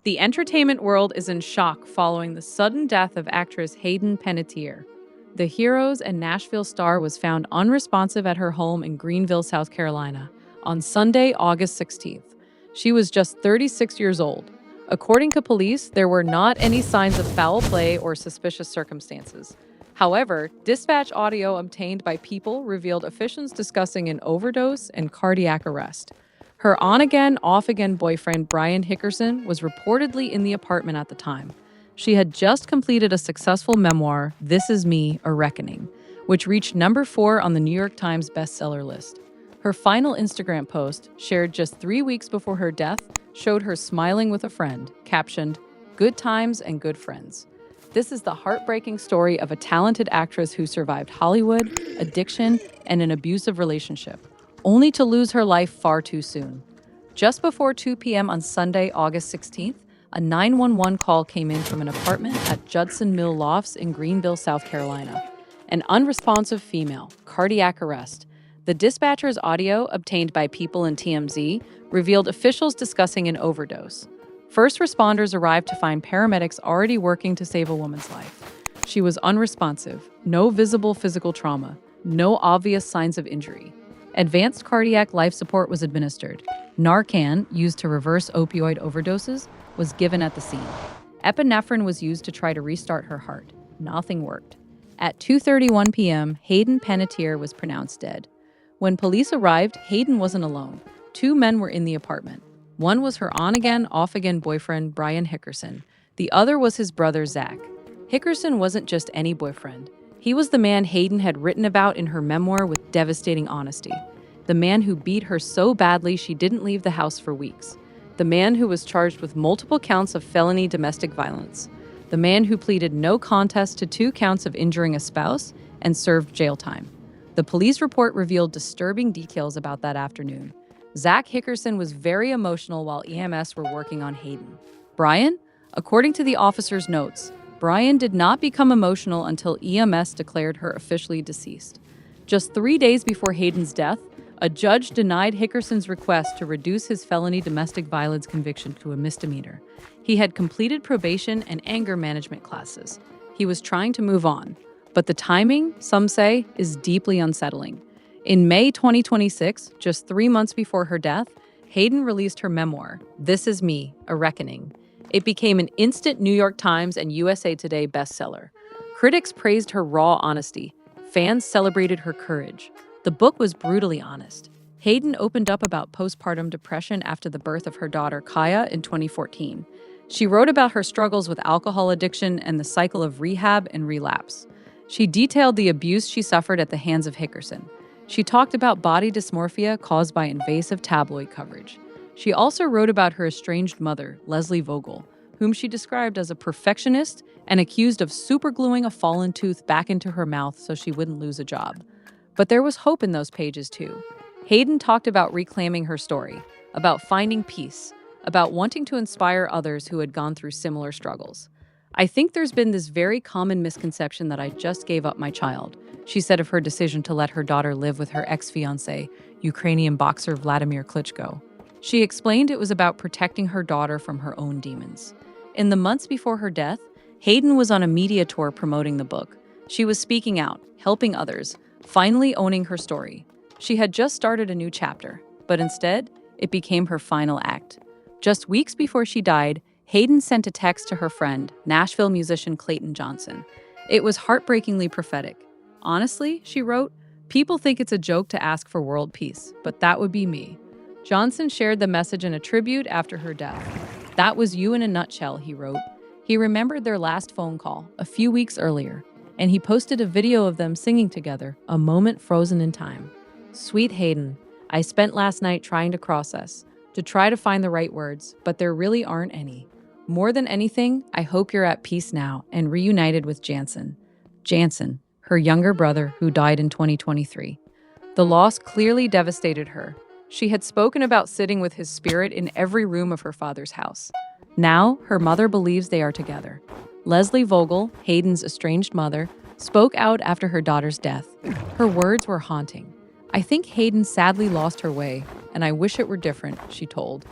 The entertainment world is in shock following the sudden death of actress Hayden Panettiere. The Heroes and Nashville star was found unresponsive at her home in Greenville, South Carolina, on Sunday, August 16th. She was just 36 years old. According to police, there were not any signs of foul play or suspicious circumstances. However, dispatch audio obtained by People revealed officials discussing an overdose and cardiac arrest. Her on-again, off-again boyfriend, Brian Hickerson, was reportedly in the apartment at the time. She had just completed a successful memoir, This Is Me, A Reckoning, which reached number 4 on the New York Times bestseller list. Her final Instagram post, shared just 3 weeks before her death, showed her smiling with a friend, captioned, "Good times and good friends." This is the heartbreaking story of a talented actress who survived Hollywood, addiction, and an abusive relationship, only to lose her life far too soon. Just before 2 p.m. on Sunday, August 16th, a 911 call came in from an apartment at Judson Mill Lofts in Greenville, South Carolina. An unresponsive female, cardiac arrest. The dispatcher's audio, obtained by People and TMZ, revealed officials discussing an overdose. First responders arrived to find paramedics already working to save a woman's life. She was unresponsive, no visible physical trauma, no obvious signs of injury. Advanced cardiac life support was administered. Narcan, used to reverse opioid overdoses, was given at the scene. Epinephrine was used to try to restart her heart. Nothing worked. At 2:31 p.m., Hayden Panettiere was pronounced dead. When police arrived, Hayden wasn't alone. 2 men were in the apartment. One was her on-again, off-again boyfriend, Brian Hickerson. The other was his brother, Zach. Hickerson wasn't just any boyfriend. He was the man Hayden had written about in her memoir with devastating honesty. The man who beat her so badly she didn't leave the house for weeks. The man who was charged with multiple counts of felony domestic violence. The man who pleaded no contest to 2 counts of injuring a spouse and served jail time. The police report revealed disturbing details about that afternoon. Zach Hickerson was very emotional while EMS were working on Hayden. Brian? According to the officer's notes, Brian did not become emotional until EMS declared her officially deceased. Just 3 days before Hayden's death, a judge denied Hickerson's request to reduce his felony domestic violence conviction to a misdemeanor. He had completed probation and anger management classes. He was trying to move on, but the timing, some say, is deeply unsettling. In May 2026, just 3 months before her death, Hayden released her memoir, This Is Me, A Reckoning. It became an instant New York Times and USA Today bestseller. Critics praised her raw honesty. Fans celebrated her courage. The book was brutally honest. Hayden opened up about postpartum depression after the birth of her daughter Kaya in 2014. She wrote about her struggles with alcohol addiction and the cycle of rehab and relapse. She detailed the abuse she suffered at the hands of Hickerson. She talked about body dysmorphia caused by invasive tabloid coverage. She also wrote about her estranged mother, Leslie Vogel, whom she described as a perfectionist and accused of supergluing a fallen tooth back into her mouth so she wouldn't lose a job. But there was hope in those pages too. Hayden talked about reclaiming her story, about finding peace, about wanting to inspire others who had gone through similar struggles. "I think there's been this very common misconception that I just gave up my child," she said of her decision to let her daughter live with her ex-fiancé, Ukrainian boxer Vladimir Klitschko. She explained it was about protecting her daughter from her own demons. In the months before her death, Hayden was on a media tour promoting the book. She was speaking out, helping others, finally owning her story. She had just started a new chapter, but instead, it became her final act. Just weeks before she died, Hayden sent a text to her friend, Nashville musician Clayton Johnson. It was heartbreakingly prophetic. "Honestly," she wrote, "people think it's a joke to ask for world peace, but that would be me." Johnson shared the message in a tribute after her death. "That was you in a nutshell," he wrote. He remembered their last phone call, a few weeks earlier, and he posted a video of them singing together, a moment frozen in time. "Sweet Hayden, I spent last night trying to process, to try to find the right words, but there really aren't any. More than anything, I hope you're at peace now and reunited with Jansen." Jansen, her younger brother who died in 2023. The loss clearly devastated her. She had spoken about sitting with his spirit in every room of her father's house. Now, her mother believes they are together. Leslie Vogel, Hayden's estranged mother, spoke out after her daughter's death. Her words were haunting. "I think Hayden sadly lost her way, and I wish it were different," she told.